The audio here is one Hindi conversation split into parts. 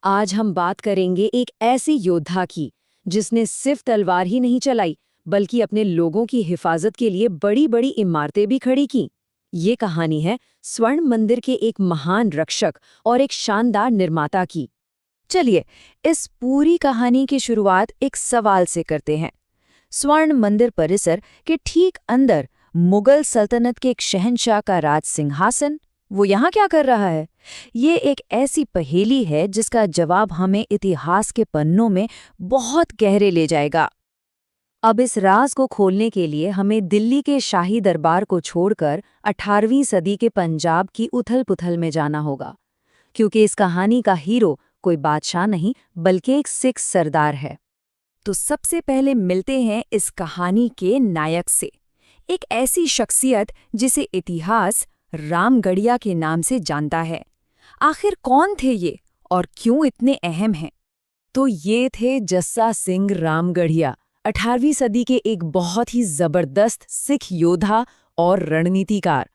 आज हम बात करेंगे एक ऐसे योद्धा की जिसने सिर्फ तलवार ही नहीं चलाई बल्कि अपने लोगों की हिफाजत के लिए बड़ी बड़ी इमारतें भी खड़ी की। ये कहानी है स्वर्ण मंदिर के एक महान रक्षक और एक शानदार निर्माता की। चलिए, इस पूरी कहानी की शुरुआत एक सवाल से करते हैं। स्वर्ण मंदिर परिसर के ठीक अंदर मुगल सल्तनत के एक शहंशाह का राज सिंहासन, वो यहाँ क्या कर रहा है? ये एक ऐसी पहेली है जिसका जवाब हमें इतिहास के पन्नों में बहुत गहरे ले जाएगा। अब इस राज को खोलने के लिए हमें दिल्ली के शाही दरबार को छोड़कर 18वीं सदी के पंजाब की उथल-पुथल में जाना होगा, क्योंकि इस कहानी का हीरो कोई बादशाह नहीं बल्कि एक सिख सरदार है। तो सबसे पहले मिलते हैं इस कहानी के नायक से, एक ऐसी शख्सियत जिसे इतिहास रामगढ़िया के नाम से जानता है। आखिर कौन थे ये और क्यों इतने अहम हैं? तो ये थे जस्सा सिंह रामगढ़िया, 18वीं सदी के एक बहुत ही जबरदस्त सिख योद्धा और रणनीतिकार।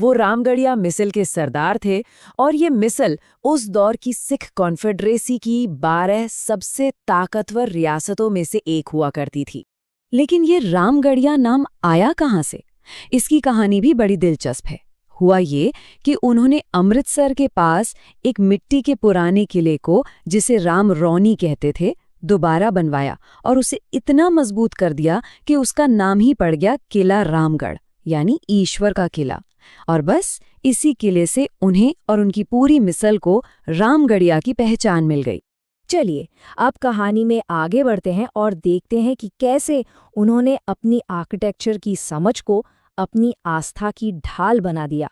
वो रामगढ़िया मिसल के सरदार थे और ये मिसल उस दौर की सिख कॉन्फेडरेसी की 12 सबसे ताकतवर रियासतों में से एक हुआ करती थी। लेकिन ये रामगढ़िया नाम आया कहाँ से? इसकी कहानी भी बड़ी दिलचस्प है। हुआ ये कि उन्होंने अमृतसर के पास एक मिट्टी के पुराने किले को, जिसे राम रौनी कहते थे, दोबारा बनवाया और उसे इतना मजबूत कर दिया कि उसका नाम ही पड़ गया किला रामगढ़, यानी ईश्वर का किला। और बस इसी किले से उन्हें और उनकी पूरी मिसल को रामगढ़िया की पहचान मिल गई। चलिए, अब कहानी में आगे बढ़ते हैं और देखते हैं कि कैसे उन्होंने अपनी आर्किटेक्चर की समझ को अपनी आस्था की ढाल बना दिया।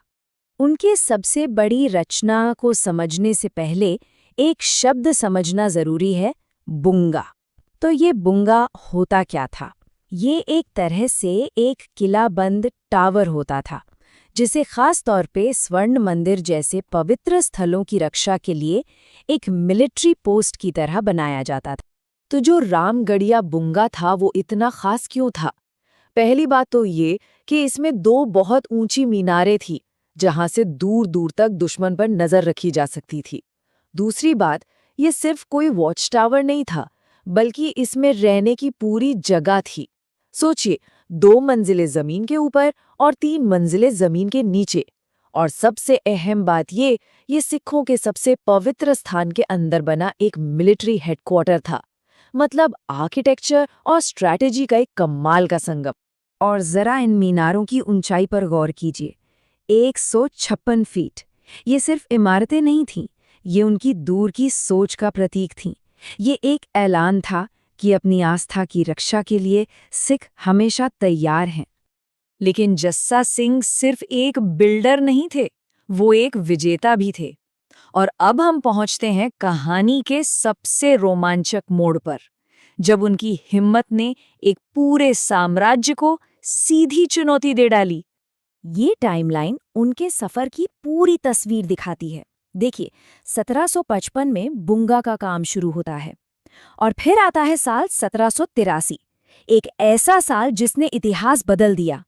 उनके सबसे बड़ी रचना को समझने से पहले एक शब्द समझना जरूरी है, बुंगा। तो ये बुंगा होता क्या था? ये एक तरह से एक किलाबंद टावर होता था, जिसे खास तौर पे स्वर्ण मंदिर जैसे पवित्र स्थलों की रक्षा के लिए एक मिलिट्री पोस्ट की तरह बनाया जाता था। तो जो रामगढ़िया बुंगा था वो इतना खास क्यों था? पहली बात तो ये कि इसमें 2 बहुत ऊंची मीनारें थी जहां से दूर दूर तक दुश्मन पर नजर रखी जा सकती थी। दूसरी बात, ये सिर्फ कोई वॉच टावर नहीं था बल्कि इसमें रहने की पूरी जगह थी। सोचिए, 2 मंजिलें जमीन के ऊपर और 3 मंजिलें जमीन के नीचे। और सबसे अहम बात ये सिखों के सबसे पवित्र स्थान के अंदर बना एक मिलिट्री हेडक्वार्टर था। मतलब आर्किटेक्चर और स्ट्रैटेजी का एक कमाल का संगम। और जरा इन मीनारों की ऊंचाई पर गौर कीजिए, 156 फीट। ये सिर्फ इमारतें नहीं थीं, ये उनकी दूर की सोच का प्रतीक थीं। ये एक ऐलान था कि अपनी आस्था की रक्षा के लिए सिख हमेशा तैयार हैं। लेकिन जस्सा सिंह सिर्फ एक बिल्डर नहीं थे, वो एक विजेता भी थे। और अब हम पहुंचते हैं कहानी के सबसे रोमांचक मोड़ पर, जब उनकी हिम्मत ने एक पूरे साम्राज्य को सीधी चुनौती दे डाली। ये टाइमलाइन उनके सफर की पूरी तस्वीर दिखाती है। देखिए, 1755 में बुंगा का काम शुरू होता है और फिर आता है साल 1783, एक ऐसा साल जिसने इतिहास बदल दिया।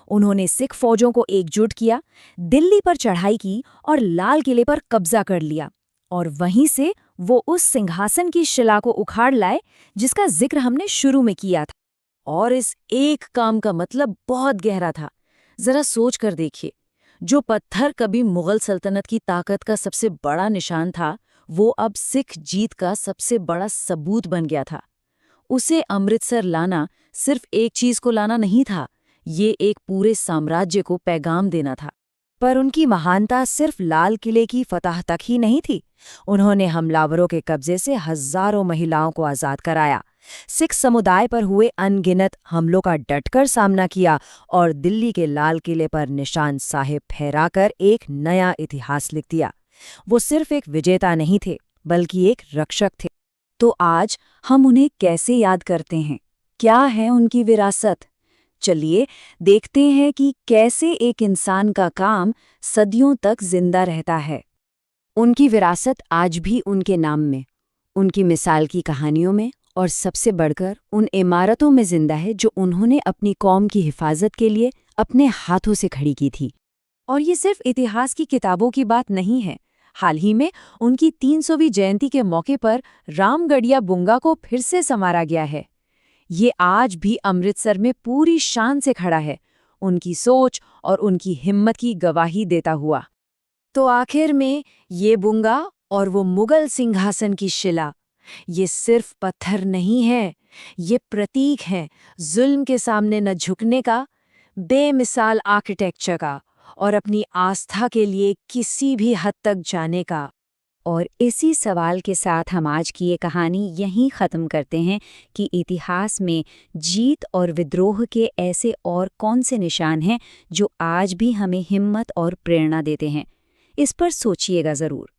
उन्होंने सिख फौजों को एकजुट किया, दिल्ली पर चढ़ाई की और लाल किले पर कब्जा कर लिया। और वहीं से वो उस सिंहासन की शिला को उखाड़ लाए जिसका जिक्र हमने शुरू में किया था। और इस एक काम का मतलब बहुत गहरा था। जरा सोच कर देखिए, जो पत्थर कभी मुगल सल्तनत की ताकत का सबसे बड़ा निशान था, वो अब सिख जीत का सबसे बड़ा सबूत बन गया था। उसे अमृतसर लाना सिर्फ एक चीज को लाना नहीं था, ये एक पूरे साम्राज्य को पैगाम देना था। पर उनकी महानता सिर्फ लाल किले की फतह तक ही नहीं थी। उन्होंने हमलावरों के कब्जे से हजारों महिलाओं को आजाद कराया, सिख समुदाय पर हुए अनगिनत हमलों का डटकर सामना किया और दिल्ली के लाल किले पर निशान साहिब फहराकर एक नया इतिहास लिख दिया। वो सिर्फ एक विजेता नहीं थे बल्कि एक रक्षक थे। तो आज हम उन्हें कैसे याद करते हैं? क्या है उनकी विरासत? चलिए देखते हैं कि कैसे एक इंसान का काम सदियों तक जिंदा रहता है। उनकी विरासत आज भी उनके नाम में, उनकी मिसाल की कहानियों में और सबसे बढ़कर उन इमारतों में जिंदा है जो उन्होंने अपनी कौम की हिफाजत के लिए अपने हाथों से खड़ी की थी। और ये सिर्फ इतिहास की किताबों की बात नहीं है, हाल ही में उनकी 300वीं जयंती के मौके पर रामगढ़िया बुंगा को फिर से संवारा गया है। ये आज भी अमृतसर में पूरी शान से खड़ा है, उनकी सोच और उनकी हिम्मत की गवाही देता हुआ। तो आखिर में ये बुंगा और वो मुगल सिंहासन की शिला, ये सिर्फ पत्थर नहीं है, ये प्रतीक है जुल्म के सामने न झुकने का, बेमिसाल आर्किटेक्चर का और अपनी आस्था के लिए किसी भी हद तक जाने का। और इसी सवाल के साथ हम आज की ये कहानी यहीं ख़त्म करते हैं कि इतिहास में जीत और विद्रोह के ऐसे और कौन से निशान हैं जो आज भी हमें हिम्मत और प्रेरणा देते हैं। इस पर सोचिएगा ज़रूर।